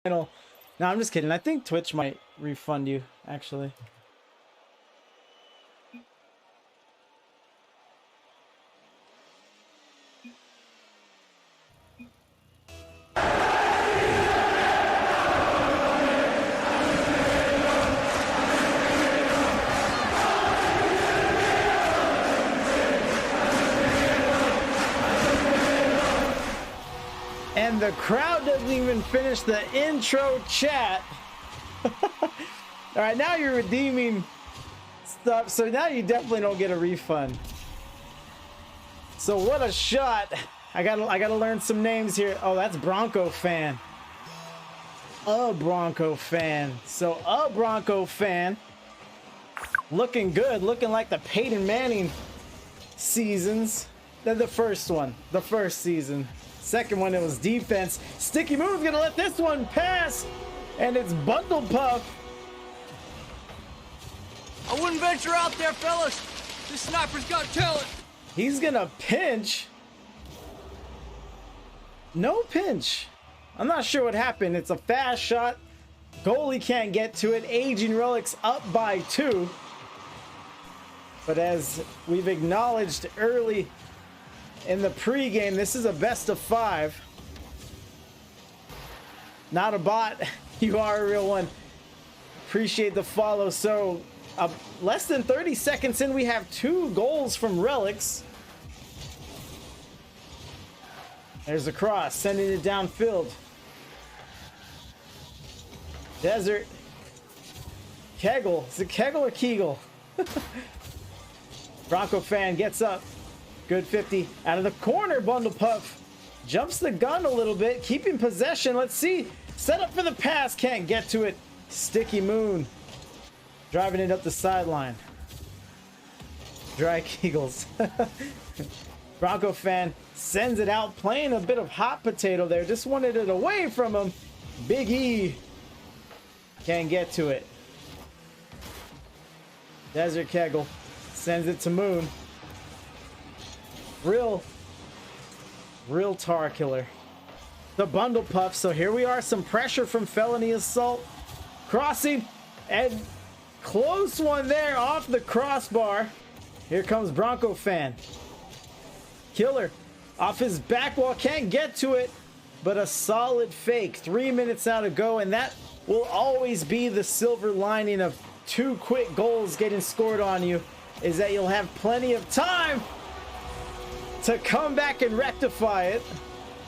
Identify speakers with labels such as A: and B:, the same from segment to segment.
A: No, I'm just kidding. I think Twitch might refund you, actually. And the crowd doesn't even finish the intro chat. All right, now you're redeeming stuff, so now you definitely don't get a refund. So what a shot. I gotta learn some names here. Oh, that's Bronco fan. A Bronco fan. So a Bronco fan. Looking good, looking like the Peyton Manning seasons. Then the first one, the first season. Second one, it was defense. Sticky Moon's gonna let this one pass, and it's Bundle Puff.
B: I wouldn't venture out there, fellas. This sniper's got talent.
A: He's gonna pinch. No pinch. I'm not sure what happened. It's a fast shot. Goalie can't get to it. Aging Relics up by 2. But as we've acknowledged early in the pregame, this is a best of 5. Not a bot. You are a real one. Appreciate the follow. So less than 30 seconds in, we have 2 goals from Relics. There's a cross, sending it downfield. Desert. Kegel. Is it Kegel or Kegel? Bronco fan gets up. Good 50 out of the corner. Bundle Puff jumps the gun a little bit, keeping possession. Let's see. Set up for the pass. Can't get to it. Sticky Moon driving it up the sideline. Dry Kegels. Bronco fan sends it out, playing a bit of hot potato there. Just wanted it away from him. Big E can't get to it. Desert Kegel sends it to Moon. Real tar killer. The Bundle Puff. So here we are. Some pressure from Felony Assault. Crossing. And close one there off the crossbar. Here comes Bronco fan. Killer off his back wall. Can't get to it. But a solid fake. 3 minutes out to go. And that will always be the silver lining of 2 quick goals getting scored on you. Is that you'll have plenty of time to come back and rectify it.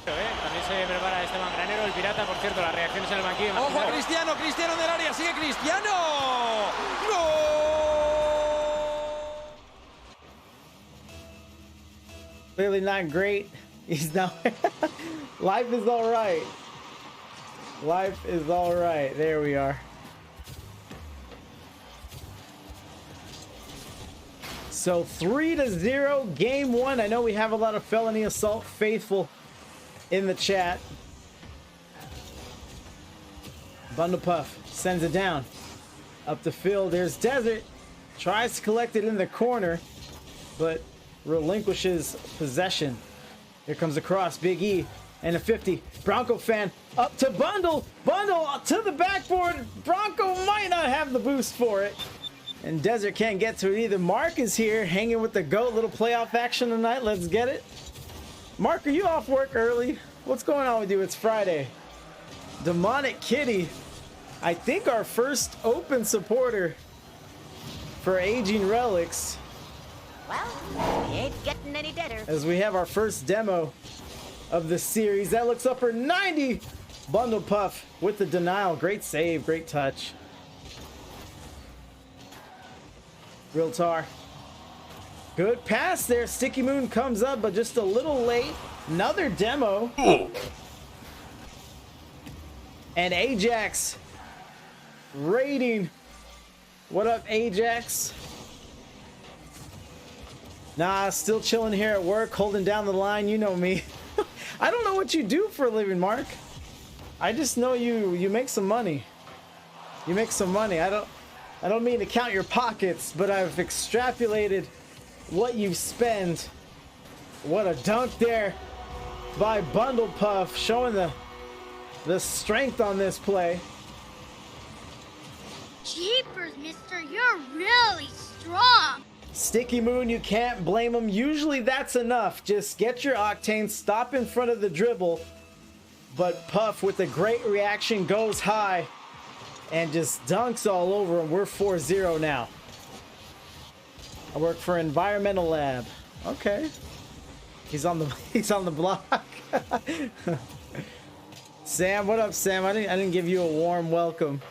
C: También se prepara Esteban Granero, el pirata, por cierto, las reacciones en el banquillo.
B: Ojo, Cristiano, Cristiano del área, sigue Cristiano. ¡Gol!
A: Clearly not great. He's now. Life is all right. Life is all right. There we are. So 3-0, game 1. I know we have a lot of Felony Assault faithful in the chat. Bundle Puff sends it down. Up the field, there's Desert. Tries to collect it in the corner, but relinquishes possession. Here comes the cross, Big E, and a 50. Bronco fan up to Bundle. Bundle to the backboard. Bronco might not have the boost for it. And Desert can't get to it either. Mark is here, hanging with the GOAT. Little playoff action tonight. Let's get it. Mark, are you off work early? What's going on with you? It's Friday. Demonic Kitty. I think our first open supporter for Aging Relics.
D: Well, we ain't getting any deader.
A: As we have our first demo of the series. That looks up for 90. Bundle Puff with the denial. Great save. Great touch. Real tar. Good pass there. Sticky Moon comes up, but just a little late. Another demo. And Ajax raiding. What up, Ajax? Nah, still chilling here at work, holding down the line. You know me. I don't know what you do for a living, Mark. I just know you make some money. You make some money. I don't mean to count your pockets, but I've extrapolated what you spend. What a dunk there by Bundle Puff, showing the the strength on this play.
E: Jeepers, mister, you're really strong.
A: Sticky Moon, you can't blame him. Usually that's enough. Just get your octane, stop in front of the dribble. But Puff, with a great reaction, goes high and just dunks all over him. We're 4-0 now. I work for Environmental Lab. Okay. He's on the block. Sam, what up, Sam? I didn't give you a warm welcome.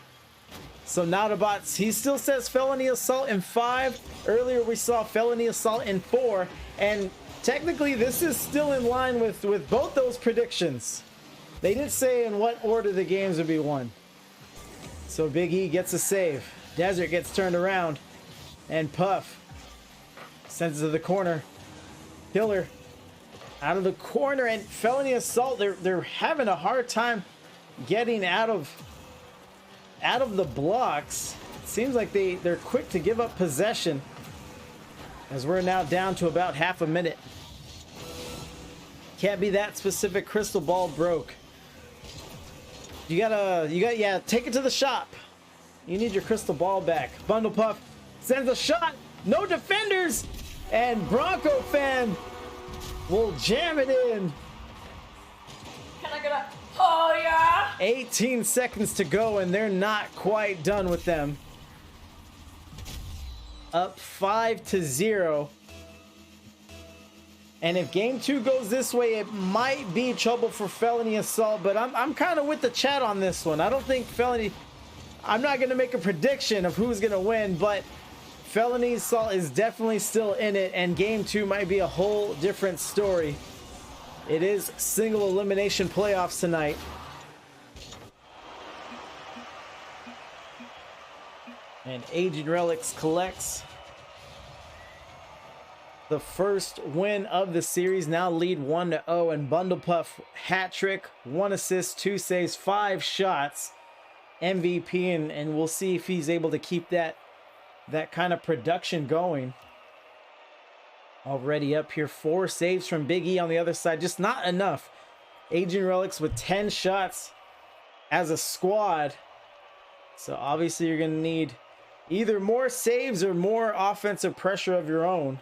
A: So Nautabots, he still says felony assault in 5. Earlier we saw felony assault in 4, and technically this is still in line with both those predictions. They didn't say in what order the games would be won. So Big E gets a save. Desert gets turned around, and Puff sends it to the corner. Killer out of the corner, and felony assault. They're having a hard time getting out of the blocks. It seems like they're quick to give up possession, as we're now down to about half a minute. Can't be that specific. Crystal ball broke. Yeah, take it to the shop. You need your crystal ball back. Bundle Puff sends a shot. No defenders, and Bronco fan will jam it in.
F: Can I get a oh yeah?
A: 18 seconds to go, and they're not quite done with them. Up 5-0. And if game 2 goes this way, it might be trouble for felony assault, but I'm kind of with the chat on this one. I don't think felony, I'm not going to make a prediction of who's going to win, but felony assault is definitely still in it, and game 2 might be a whole different story. It is single elimination playoffs tonight. And Agent Relics collects the first win of the series. Now lead 1-0, and Bundle Puff hat trick, 1 assist, 2 saves, 5 shots, MVP, and we'll see if he's able to keep that kind of production going. Already up here, 4 saves from Big E on the other side, just not enough. Agent Relics with 10 shots as a squad, so obviously you're gonna need either more saves or more offensive pressure of your own.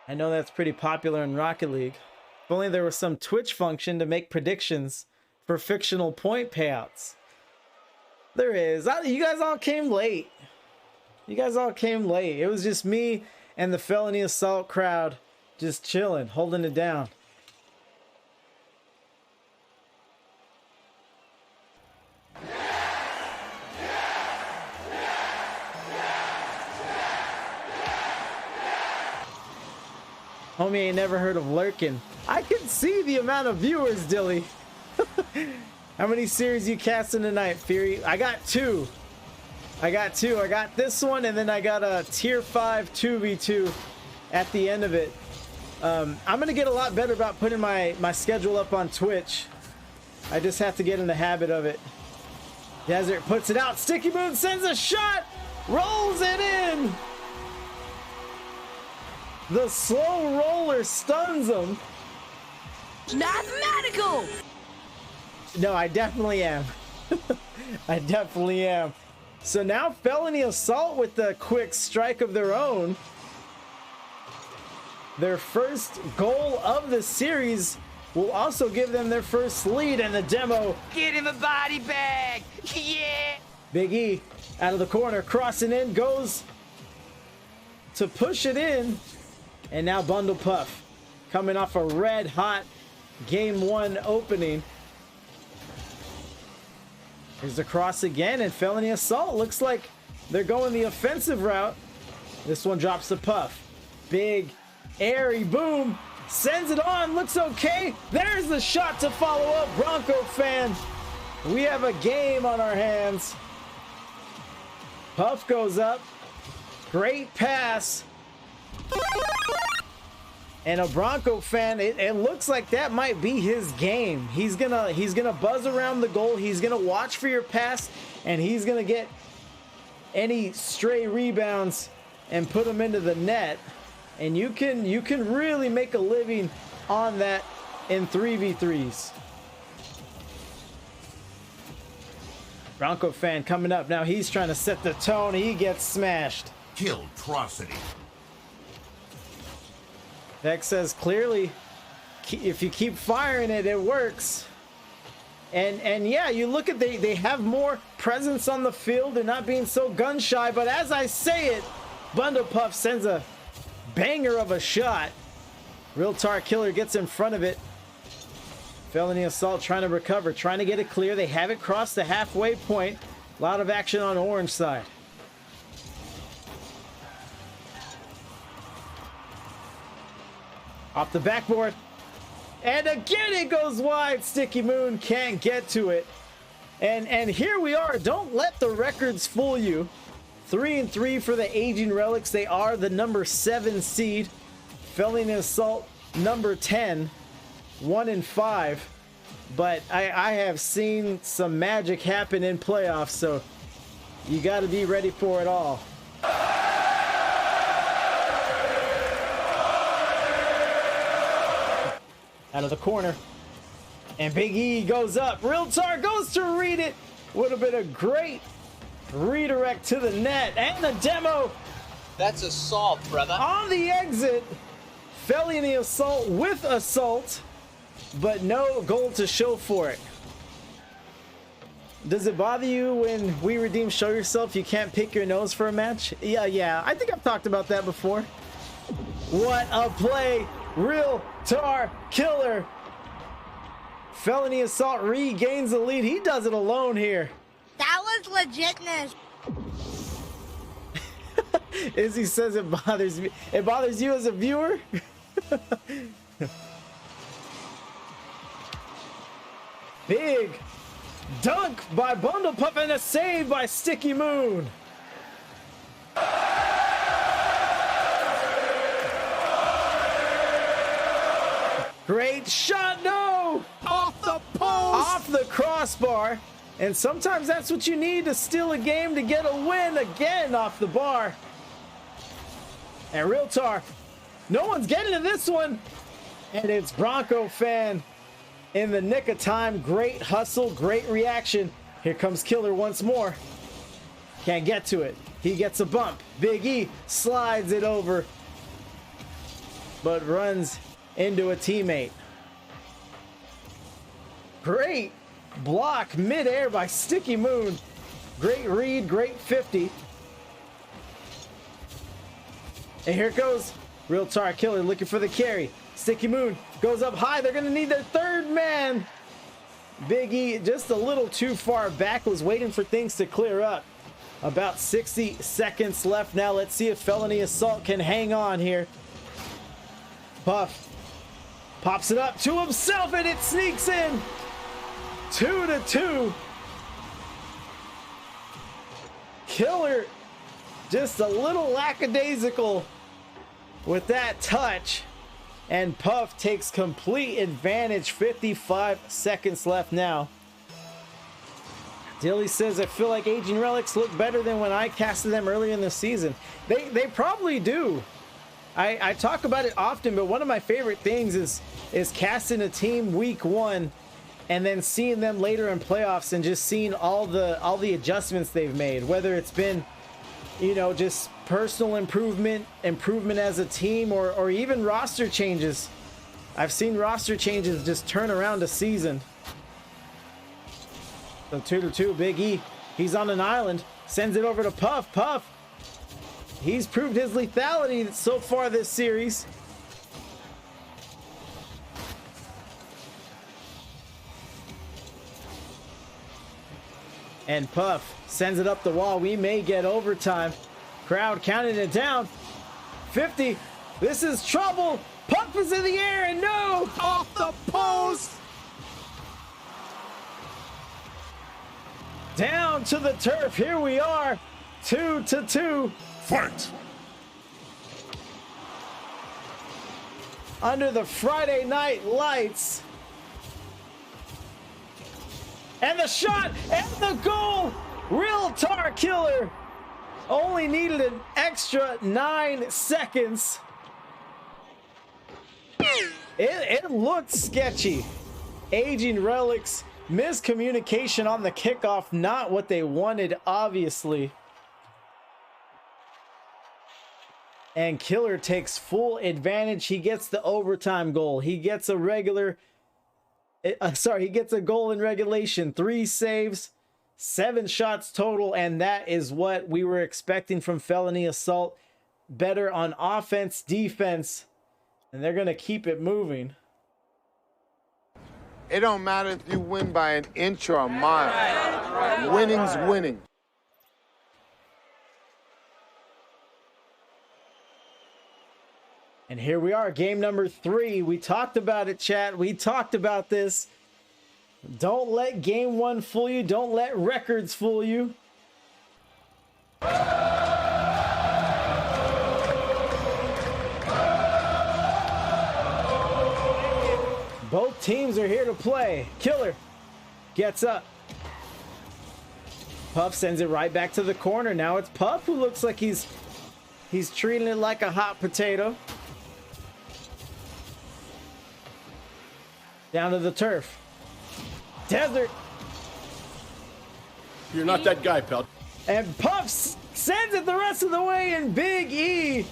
A: I know that's pretty popular in Rocket League. If only there was some Twitch function to make predictions for fictional point payouts. There is. You guys all came late. You guys all came late. It was just me and the felony assault crowd just chilling, holding it down. Homie ain't never heard of lurking. I can see the amount of viewers, Dilly. How many series you casting tonight, Fury? I got 2. I got this one, and then I got a tier 5 2v2 at the end of it. I'm gonna get a lot better about putting my schedule up on Twitch. I just have to get in the habit of it. Desert puts it out. Sticky Moon sends a shot, rolls it in. The slow roller stuns him.
F: Mathematical!
A: No, I definitely am. I definitely am. So now felony assault with the quick strike of their own. Their first goal of the series will also give them their first lead in the demo.
F: Get him a body bag! Yeah!
A: Big E out of the corner, crossing in, goes to push it in. And now Bundle Puff coming off a red hot game 1 opening. Here's the cross again, and felony assault. Looks like they're going the offensive route. This one drops to Puff. Big, airy boom. Sends it on. Looks okay. There's the shot to follow up. Bronco fan, we have a game on our hands. Puff goes up. Great pass. And a Bronco fan, it looks like that might be his game. He's gonna buzz around the goal. He's gonna watch for your pass, and he's gonna get any stray rebounds and put them into the net. And you can really make a living on that in 3v3s. Bronco fan coming up. Now he's trying to set the tone. He gets smashed.
G: Killtrocity.
A: Vex says clearly, if you keep firing it, it works. And yeah, you look at they have more presence on the field. They're not being so gun shy. But as I say it, Bundle Puff sends a banger of a shot. Real Tar Killer gets in front of it. Felony Assault trying to recover, trying to get it clear. They haven't crossed the halfway point. A lot of action on orange side. Off the backboard. And again it goes wide. Sticky Moon can't get to it. And here we are. Don't let the records fool you. 3-3 for the Aging Relics. They are the number 7 seed. Felony Assault number 10. 1-5. But I have seen some magic happen in playoffs, so you got to be ready for it all. Out of the corner. And Big E goes up. Real Tar goes to read it. Would have been a great redirect to the net. And the demo.
H: That's assault, brother.
A: On the exit. Felony Assault with assault. But no goal to show for it. Does it bother you when we redeem Show Yourself you can't pick your nose for a match? Yeah. I think I've talked about that before. What a play. Real Tar Killer. Felony Assault regains the lead. He does it alone here.
E: That was legitness.
A: Izzy says it bothers me. It bothers you as a viewer? Big dunk by Bundle Puff and a save by Sticky Moon. Great shot, no!
B: Off the post!
A: Off the crossbar. And sometimes that's what you need to steal a game to get a win. Again, off the bar. And Real Tar, no one's getting to this one. And it's Bronco fan in the nick of time. Great hustle, great reaction. Here comes Killer once more. Can't get to it. He gets a bump. Big E slides it over, but runs into a teammate. Great block midair by Sticky Moon. Great read, great 50. And here goes Real Tar Killer looking for the carry. Sticky Moon goes up high. They're going to need their third man. Big E just a little too far back. Was waiting for things to clear up. About 60 seconds left now. Let's see if Felony Assault can hang on here. Puff pops it up to himself and it sneaks in. 2-2. Killer just a little lackadaisical with that touch. And Puff takes complete advantage. 55 seconds left now. Dilly says, I feel like Aging Relics look better than when I casted them earlier in the season. They probably do. I talk about it often, but one of my favorite things is casting a team week 1 and then seeing them later in playoffs and just seeing all the adjustments they've made, whether it's been, you know, just personal improvement as a team, or even roster changes. I've seen roster changes just turn around a season. So 2-2, Big E, he's on an island, sends it over to Puff. Puff, he's proved his lethality so far this series. And Puff sends it up the wall. We may get overtime. Crowd counting it down. 50. This is trouble. Puff is in the air and no!
B: Off the post!
A: Down to the turf. Here we are. 2-2.
G: Fight!
A: Under the Friday night lights. And the shot and the goal. Real Tar Killer. Only needed an extra 9 seconds. It looked sketchy. Aging Relics Miscommunication on the kickoff, not what they wanted, obviously. And Killer takes full advantage. He gets the overtime goal. He gets a he gets a goal in regulation. 3 saves, 7 shots total, and that is what we were expecting from Felony Assault. Better on offense, defense, and they're going to keep it moving.
I: It don't matter if you win by an inch or a mile. Winning's winning.
A: And here we are, game number 3. We talked about it, chat. We talked about this. Don't let game 1 fool you. Don't let records fool you. Both teams are here to play. Killer gets up. Puff sends it right back to the corner. Now it's Puff who looks like he's treating it like a hot potato. Down to the turf. Desert.
J: You're not that guy, pal.
A: And Puff sends it the rest of the way, and Big E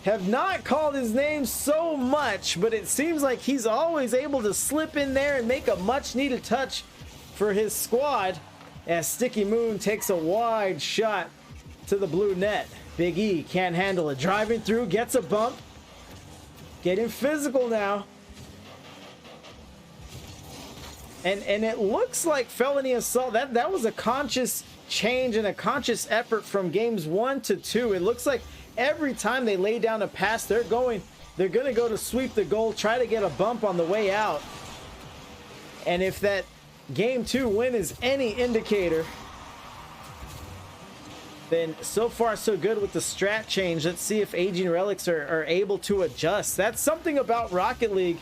A: have not called his name so much, but it seems like he's always able to slip in there and make a much needed touch for his squad as Sticky Moon takes a wide shot to the blue net. Big E can't handle it. Driving through, gets a bump. Getting physical now. And it looks like Felony Assault, that was a conscious change and a conscious effort from games 1 to 2. It looks like every time they lay down a pass, they're going to go to sweep the goal, try to get a bump on the way out. And if that game 2 win is any indicator, then so far so good with the strat change. Let's see if Aging Relics are able to adjust. That's something about Rocket League,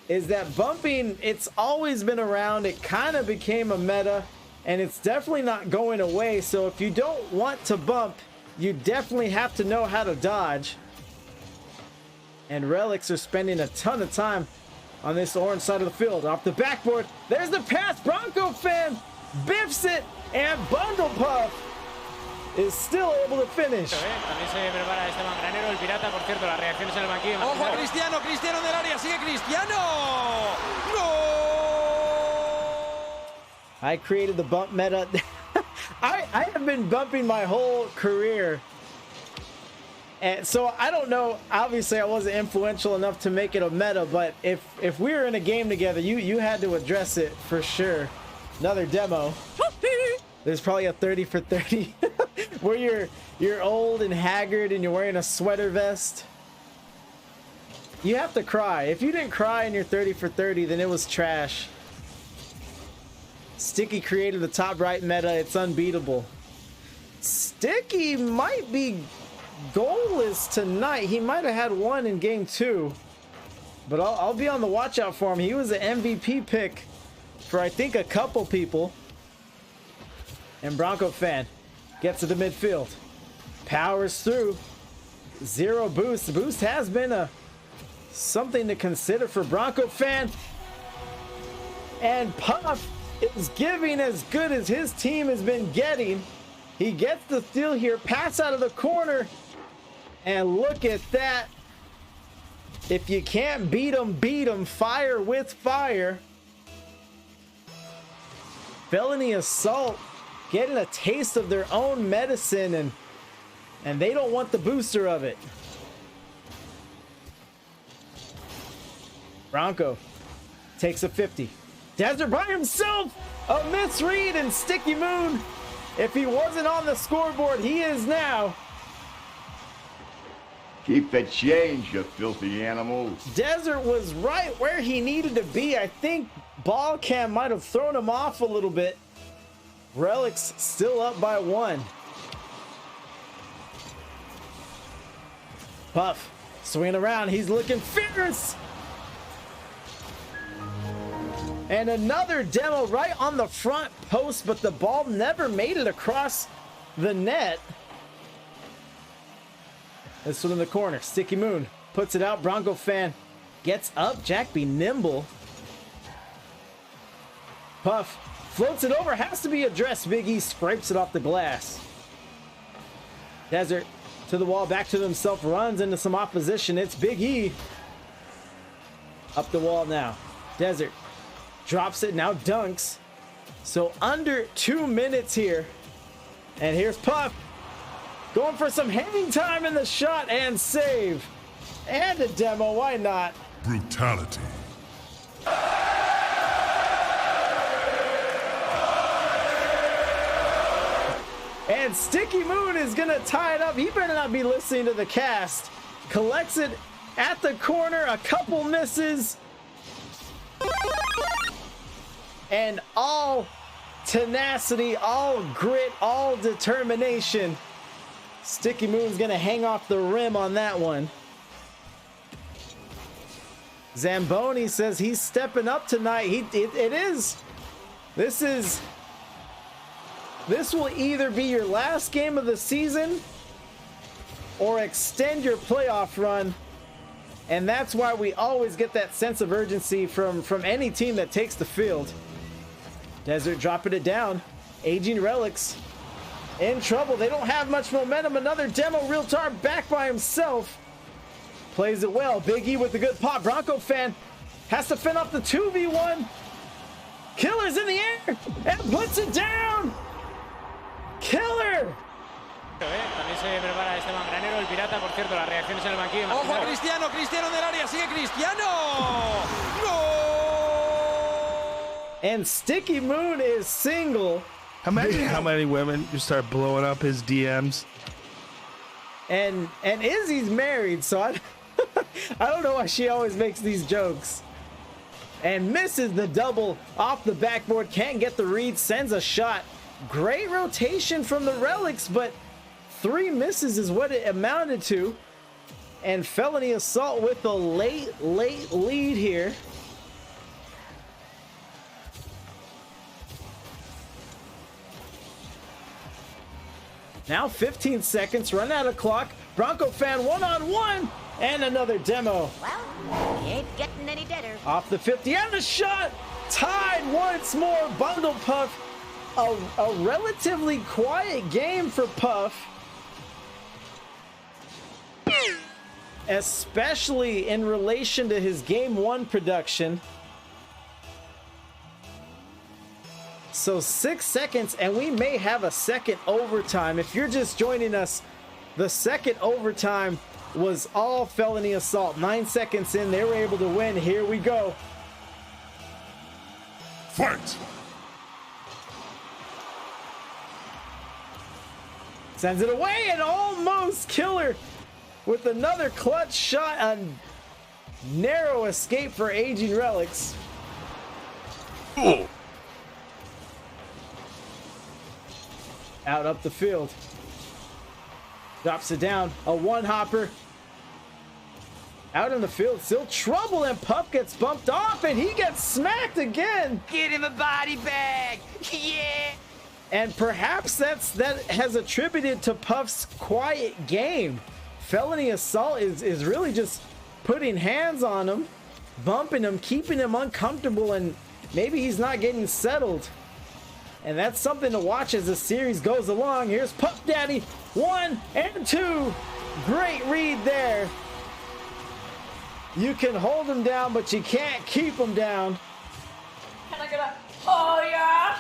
A: is that bumping, it's always been around. It kind of became a meta, and it's definitely not going away. So if you don't want to bump, you definitely have to know how to dodge. And Relics are spending a ton of time on this orange side of the field. Off the backboard, there's the pass. Bronco fan biffs it, and Bundle Puff is still able to finish.
C: También se prepara Esteban Granero, el pirata, por cierto, las reacciones en el banquillo.
B: Ojo, Cristiano, Cristiano del área, sigue Cristiano. ¡No!
A: I created the bump meta. I have been bumping my whole career. And so I don't know, obviously I wasn't influential enough to make it a meta, but if we were in a game together, you had to address it for sure. Another demo. There's probably a 30 for 30 where you're old and haggard and you're wearing a sweater vest. You have to cry. If you didn't cry in your 30 for 30, then it was trash. Sticky created the top right meta. It's unbeatable. Sticky might be goalless tonight. He might have had one in game 2, but I'll be on the watch out for him. He was an MVP pick for I think a couple people. And Bronco fan gets to the midfield, powers through. 0 boost. The boost has been something to consider for Bronco fan. And Puff is giving as good as his team has been getting. He gets the steal here, pass out of the corner, and look at that. If you can't beat them, beat them. Fire with fire. Felony Assault getting a taste of their own medicine, and they don't want the booster of it. Bronco takes a 50. Desert by himself. A misread, and Sticky Moon, if he wasn't on the scoreboard, he is now.
J: Keep the change, you filthy animals.
A: Desert was right where he needed to be. I think ball cam might have thrown him off a little bit. Relics still up by 1. Puff swinging around. He's looking fierce. And another demo right on the front post, but the ball never made it across the net. This one in the corner. Sticky Moon puts it out. Bronco fan gets up. Jack be nimble. Puff floats it over, has to be addressed. Big E scrapes it off the glass. Desert to the wall, back to himself, runs into some opposition. It's Big E. Up the wall now. Desert drops it, now dunks. So under 2 minutes here. And here's Puff. Going for some hang time in the shot and save. And a demo, why not?
G: Brutality.
A: And Sticky Moon is gonna tie it up. He better not be listening to the cast. Collects it at the corner, a couple misses. And all tenacity, all grit, all determination. Sticky Moon's gonna hang off the rim on that one. Zamboni says he's stepping up tonight. This will either be your last game of the season or extend your playoff run. And that's why we always get that sense of urgency from any team that takes the field. Desert dropping it down. Aging Relics in trouble. They don't have much momentum. Another demo. Real Tar back by himself. Plays it well. Big E with the good pop. Bronco fan has to fend off the 2v1. Killer's in the air and puts it down. Killer.
C: También se prepara Esteban Granero, el pirata, por cierto, las reacciones en el banquillo.
B: Ojo a Cristiano, Cristiano en el área, sigue Cristiano. ¡No!
A: And Sticky Moon is single.
K: Imagine how many women just start blowing up his DMs.
A: And Izzy's married, so I don't know why she always makes these jokes. And misses the double off the backboard, can't get the read, sends a shot. Great rotation from the Relics, but 3 misses is what it amounted to. And Felony Assault with a late lead here. Now 15 seconds, run out of clock. Bronco fan one-on-one, and another demo.
D: Well, he ain't getting any deader.
A: Off the 50, and the shot! Tied once more, Bundle Puff. A relatively quiet game for Puff. Especially in relation to his Game 1 production. So 6 seconds, and we may have a second overtime. If you're just joining us, the second overtime was all Felony Assault. 9 seconds in, they were able to win. Here we go.
G: Fight!
A: Sends it away, and almost Killer with another clutch shot. A narrow escape for Aging Relics.
G: Oh.
A: Out up the field. Drops it down. A one-hopper. Out in the field. Still trouble, and Puff gets bumped off, and he gets smacked again.
B: Get him a body bag. Yeah.
A: And perhaps that has attributed to Puff's quiet game. Felony Assault is really just putting hands on him, bumping him, keeping him uncomfortable, and maybe he's not getting settled. And that's something to watch as the series goes along. Here's Puff Daddy, 1 and 2. Great read there. You can hold him down, but you can't keep him down.
F: Can I get a, oh yeah?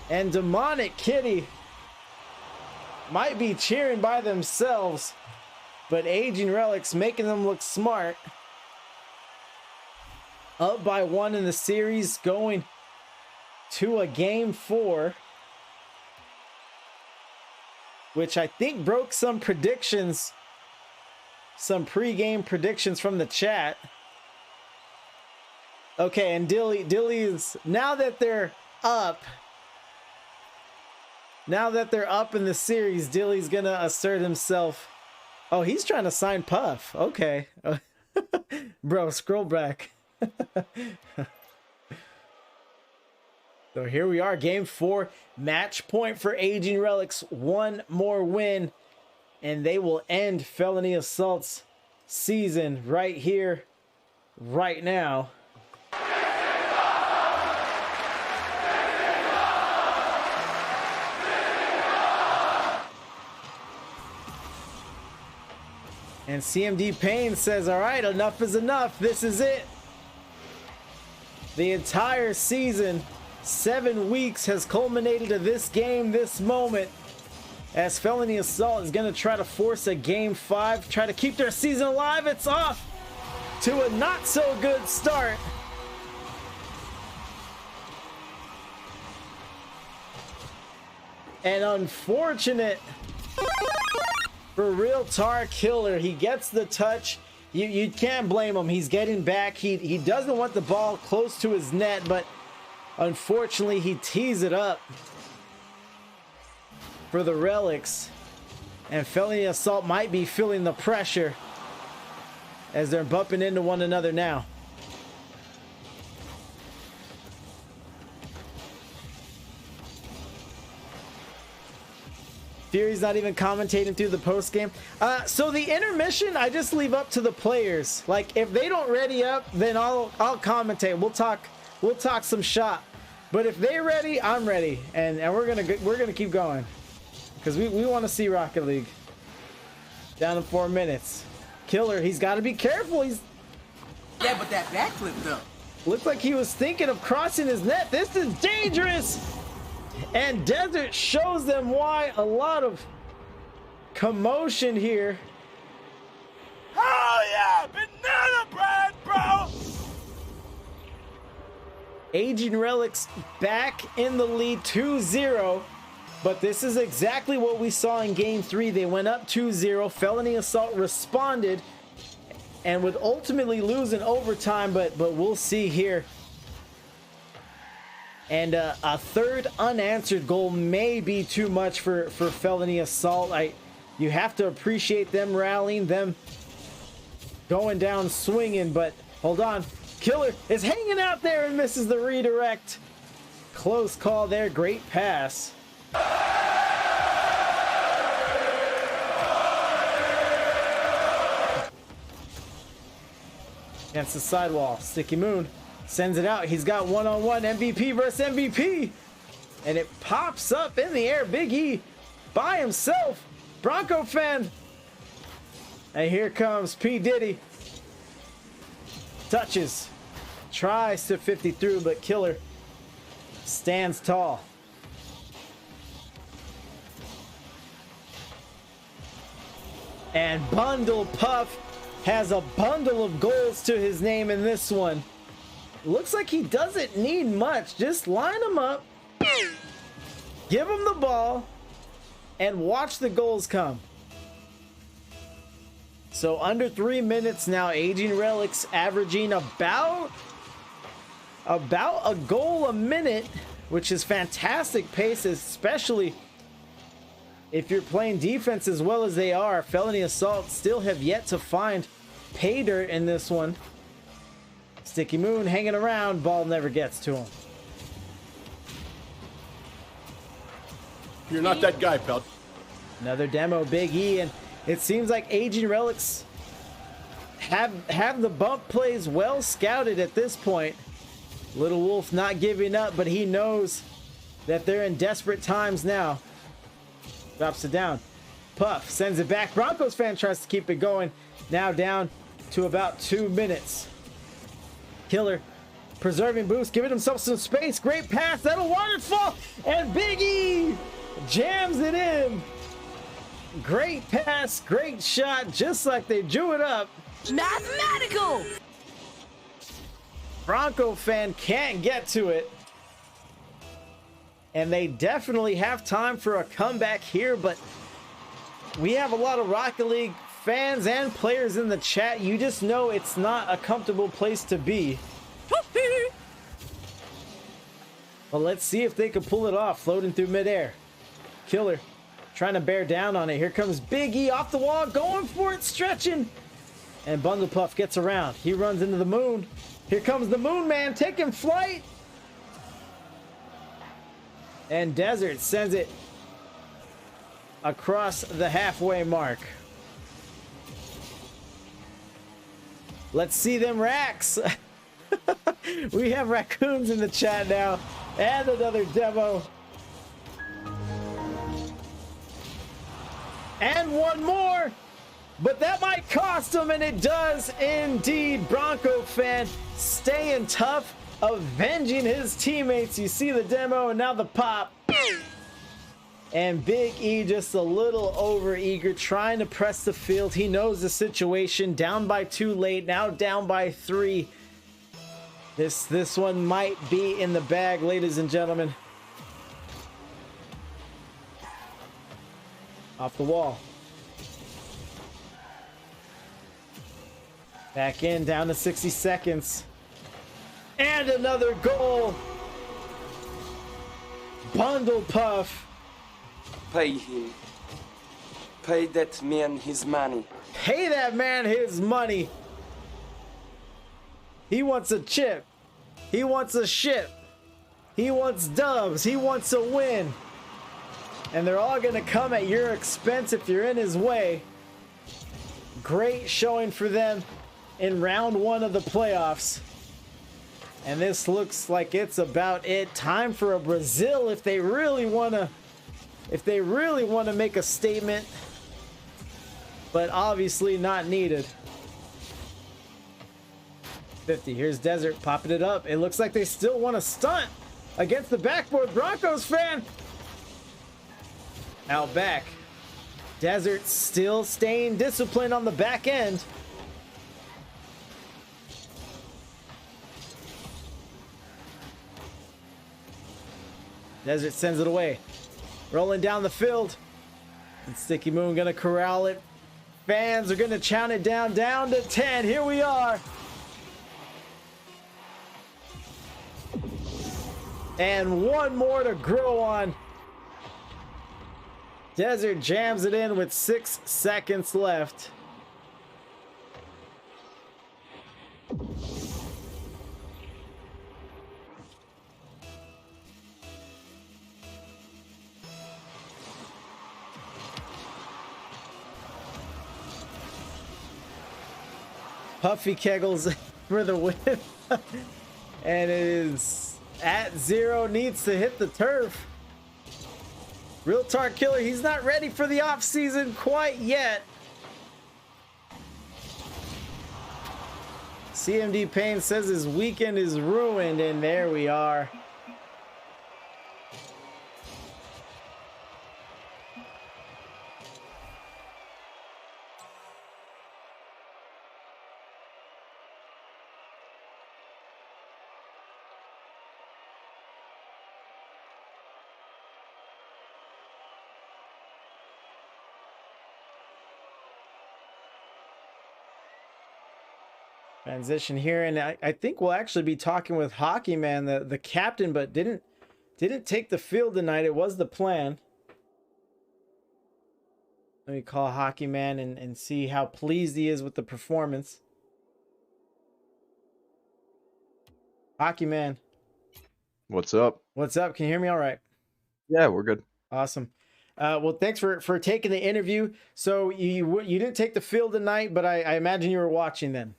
A: And Demonic Kitty might be cheering by themselves, but Aging Relics making them look smart. Up by 1 in the series, going to a Game 4, which I think broke some predictions, some pre-game predictions from the chat. Okay, and Dilly is, now that they're up in the series, Dilly's gonna assert himself. Oh, he's trying to sign Puff. Okay. Bro, scroll back. So here we are, Game 4, match point for Aging Relics. 1 more win, and they will end Felony Assault's season right here, right now. And CMD Payne says, all right, enough is enough. This is it. The entire season, 7 weeks, has culminated to this game, this moment, as Felony Assault is going to try to force a Game 5, try to keep their season alive. It's off to a not so good start. And unfortunate for Real Tar Killer. He gets the touch. You can't blame him. He's getting back. He doesn't want the ball close to his net, but unfortunately he tees it up for the Relics. And Felony Assault might be feeling the pressure as they're bumping into one another now. Fury's not even commentating through the post game. So the intermission, I just leave up to the players. Like, if they don't ready up, then I'll commentate. We'll talk some shop. But if they're ready, I'm ready, and we're gonna keep going because we want to see Rocket League. Down to 4 minutes. Killer, he's got to be careful.
B: Yeah, but that backflip though.
A: Looks like he was thinking of crossing his net. This is dangerous. And Desert shows them why. A lot of commotion here.
I: Oh yeah, banana bread, bro.
A: Aging Relics back in the lead 2-0. But this is exactly what we saw in Game 3. They went up 2-0. Felony Assault responded and would ultimately lose in overtime, but we'll see here. And a third unanswered goal may be too much for Felony Assault. You have to appreciate them rallying, them going down swinging, but hold on. Killer is hanging out there and misses the redirect. Close call there. Great pass. Against the sidewall. Sticky Moon sends it out. He's got one-on-one MVP versus MVP. And it pops up in the air. Big E by himself. Bronco fan. And here comes P. Diddy. Touches. Tries to 50 through, but Killer stands tall. And Bundle Puff has a bundle of goals to his name in this one. Looks like he doesn't need much. Just line him up, give him the ball, and watch the goals come. So under 3 minutes now, Aging Relics averaging about a goal a minute, which is fantastic pace, especially if you're playing defense as well as they are. Felony Assault still have yet to find pay dirt in this one. Sticky Moon hanging around, ball never gets to him.
J: You're not that guy, pal.
A: Another demo, Big E, and it seems like Aging Relics have the bump plays well scouted at this point. Little Wolf not giving up, but he knows that they're in desperate times now. Drops it down. Puff sends it back. Broncos fan tries to keep it going. Now down to about 2 minutes. Killer preserving boost, giving himself some space. Great pass. That'll waterfall. And Big E jams it in. Great pass. Great shot. Just like they drew it up.
D: Mathematical!
A: Bronco fan can't get to it. And they definitely have time for a comeback here, but we have a lot of Rocket League fans and players in the chat. You just know it's not a comfortable place to be. Well, let's see if they can pull it off, floating through midair. Killer trying to bear down on it. Here comes Big E off the wall, going for it, stretching. And Bundle Puff gets around. He runs into the moon. Here comes the Moon Man taking flight. And Desert sends it across the halfway mark. Let's see them racks. We have raccoons in the chat now. And another demo. And one more. but that might cost him, and it does indeed. Bronco fan staying tough, avenging his teammates. You see the demo and now the pop. And Big E just a little over eager, trying to press the field. He knows the situation. Down by 2 late, now down by 3. This one might be in the bag, ladies and gentlemen. Off the wall. Back in, down to 60 seconds. And another goal. Bundle puff.
L: Pay him. Pay that man his money.
A: Pay that man his money. He wants a chip. He wants a ship. He wants dubs. He wants a win. And they're all going to come at your expense if you're in his way. Great showing for them in round 1 of the playoffs. And this looks like it's about it. Time for a Brazil if they really want to make a statement, but obviously not needed. 50. Here's Desert popping it up. It looks like they still want to stunt against the backboard. Broncos fan out back. Desert still staying disciplined on the back end. Desert sends it away. Rolling down the field. And Sticky Moon gonna corral it. Fans are gonna chant it down to 10. Here we are. And one more to grow on. Desert jams it in with 6 seconds left. Puffy Kegels for the win. And it is at 0, needs to hit the turf. Real Tar Killer, he's not ready for the off season quite yet. CMD Payne says his weekend is ruined, and there we are. Transition here, and I think we'll actually be talking with Hockey Man, the captain, but didn't take the field tonight. It was the plan. Let me call Hockey Man and see how pleased he is with the performance. Hockey Man.
M: What's up?
A: What's up? Can you hear me all right?
M: Yeah, we're good.
A: Awesome. Well, thanks for taking the interview. So you didn't take the field tonight, but I imagine you were watching then.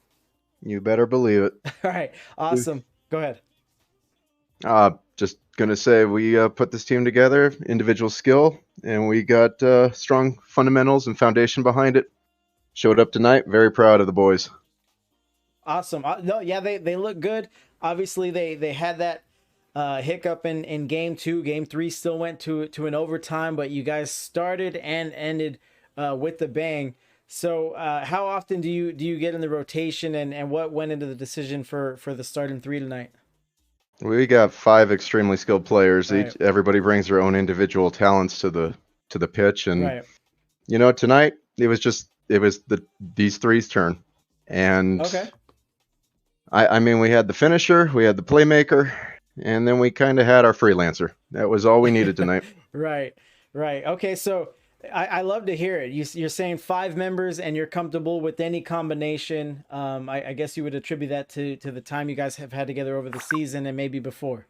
M: You better believe it.
A: All right. Awesome. Go ahead.
M: Just going to say we put this team together, individual skill, and we got strong fundamentals and foundation behind it. Showed up tonight. Very proud of the boys.
A: Awesome. No, yeah, they look good. Obviously, they had that hiccup in game 2. Game 3 still went to an overtime, but you guys started and ended with the bang. So how often do you get in the rotation, and what went into the decision for the starting 3 tonight?
M: We got 5 extremely skilled players.
A: Right.
M: Everybody brings their own individual talents to the pitch, and
A: right.
M: You know, tonight it was these 3's turn. And
A: okay.
M: I mean, we had the finisher, we had the playmaker, and then we kind of had our freelancer. That was all we needed tonight.
A: Right. Okay, so I love to hear it. You're saying 5 members, and you're comfortable with any combination. I guess you would attribute that to the time you guys have had together over the season and maybe before.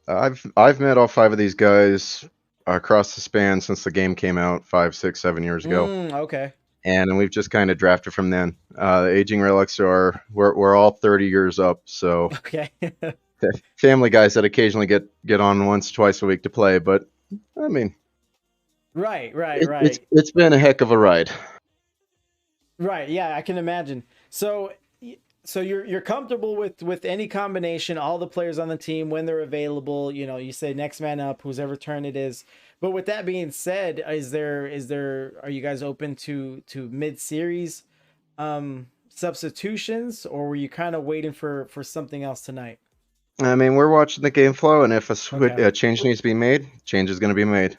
M: I've met all 5 of these guys across the span since the game came out 5, 6, 7 years ago.
A: Okay.
M: And we've just kind of drafted from then. The aging relics we're all 30 years up, so
A: okay.
M: Family guys that occasionally get on once, twice a week to play, but I mean,
A: right.
M: It's been a heck of a ride.
A: Right. Yeah, I can imagine. So you're comfortable with any combination, all the players on the team when they're available. You know, you say next man up, whose ever turn it is. But with that being said, are you guys open to mid series substitutions, or were you kind of waiting for something else tonight?
M: I mean, we're watching the game flow, and if
A: Okay.
M: a change needs to be made, change is going to be made.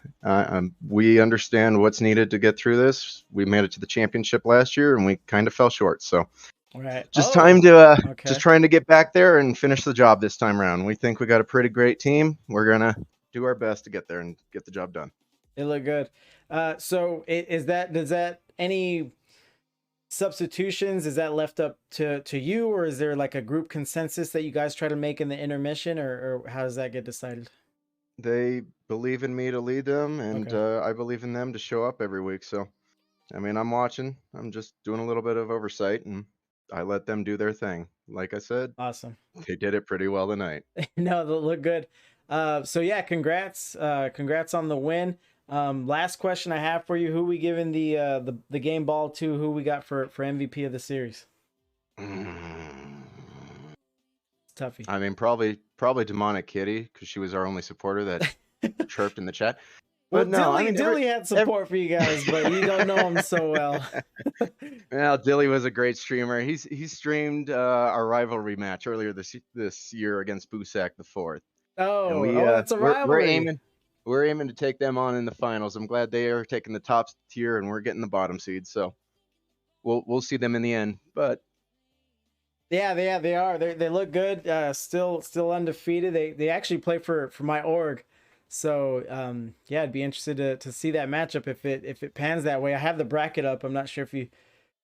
M: We understand what's needed to get through this. We made it to the championship last year, and we kind of fell short. So,
A: Right.
M: just
A: Oh,
M: time to
A: okay.
M: just trying to get back there and finish the job this time around. We think we got a pretty great team. We're gonna do our best to get there and get the job done.
A: It looked good. So does that any substitutions, is that left up to you, or is there like a group consensus that you guys try to make in the intermission, or how does that get decided?
M: They believe in me to lead them, and
A: Okay.
M: I believe in them to show up every week. So, I mean, I'm watching. I'm just doing a little bit of oversight, and I let them do their thing. Like I said,
A: Awesome.
M: they did it pretty well tonight.
A: No, they look good. So yeah, congrats on the win. Last question I have for you: who we giving the game ball to? Who we got for MVP of the series? Tuffy.
M: I mean, probably Demonic Kitty, because she was our only supporter that chirped in the chat.
A: Well,
M: But no, I mean,
A: Dilly had support for you guys, but you don't know him so well.
M: Well, Dilly was a great streamer. He streamed our rivalry match earlier this year against Busak the Fourth.
A: Oh,
M: And
A: that's a rivalry.
M: we're aiming to take them on in the finals. I'm glad they are taking the top tier and we're getting the bottom seed. So we'll see them in the end. But
A: yeah, they are. They look good. Still undefeated. They actually play for my org. So yeah, I'd be interested to see that matchup if it pans that way. I have the bracket up. I'm not sure if you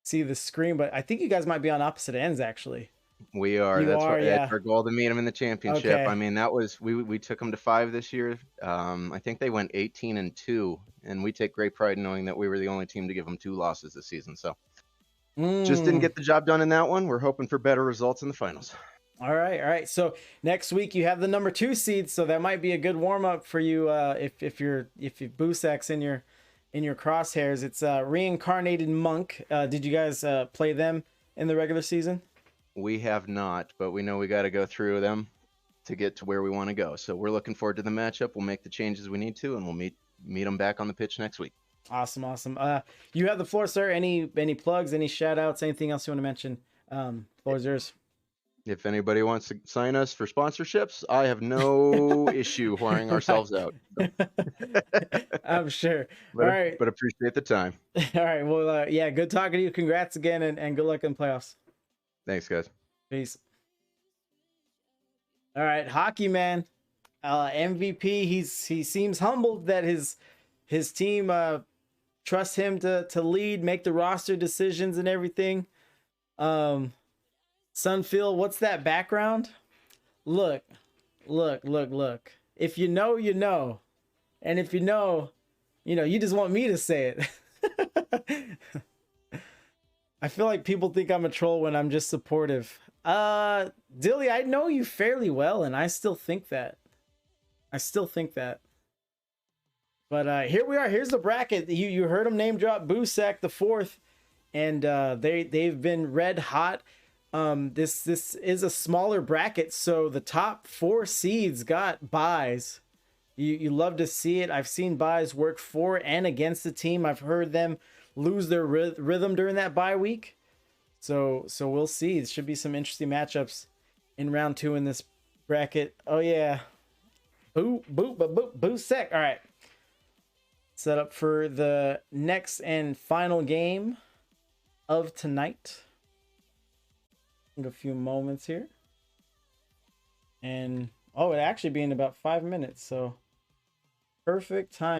A: see the screen, but I think you guys might be on opposite ends actually.
M: we are.
A: You
M: That's
A: are,
M: what
A: yeah.
M: that's our goal, to meet them in the championship.
A: Okay.
M: I mean, that was we took them to 5 this year. I think they went 18-2, and we take great pride in knowing that we were the only team to give them 2 losses this season. So just didn't get the job done in that one. We're hoping for better results in the finals.
A: All right. So next week you have the number 2 seed, so that might be a good warm up for you if Busak's in your crosshairs. It's Reincarnated Monk. Did you guys play them in the regular season?
M: We have not, but we know we got to go through them to get to where we want to go. So we're looking forward to the matchup. We'll make the changes we need to, and we'll meet them back on the pitch next week.
A: Awesome. You have the floor, sir. Any plugs, any shout outs, anything else you want to mention? Floor is yours.
M: If anybody wants to sign us for sponsorships, I have no issue whoring ourselves out.
A: I'm sure.
M: But,
A: all right.
M: But appreciate the time.
A: All right. Well, yeah, good talking to you. Congrats again, and good luck in the playoffs.
M: Thanks, guys.
A: Peace. All right, Hockey Man, MVP. He seems humbled that his team trusts him to lead, make the roster decisions and everything. Sunfield, what's that background? Look. If you know, you know. And if you know, you just want me to say it. I feel like people think I'm a troll when I'm just supportive. Dilly, I know you fairly well, and I still think that. But here we are. Here's the bracket. You heard him name drop Busak the Fourth, and they've been red hot. This is a smaller bracket, so the top 4 seeds got buys. You love to see it. I've seen buys work for and against the team. I've heard them lose their rhythm during that bye week. So we'll see. There should be some interesting matchups in round 2 in this bracket. Oh yeah. Boo sec. All right. Set up for the next and final game of tonight. In a few moments here. And it actually be in about 5 minutes, so perfect time.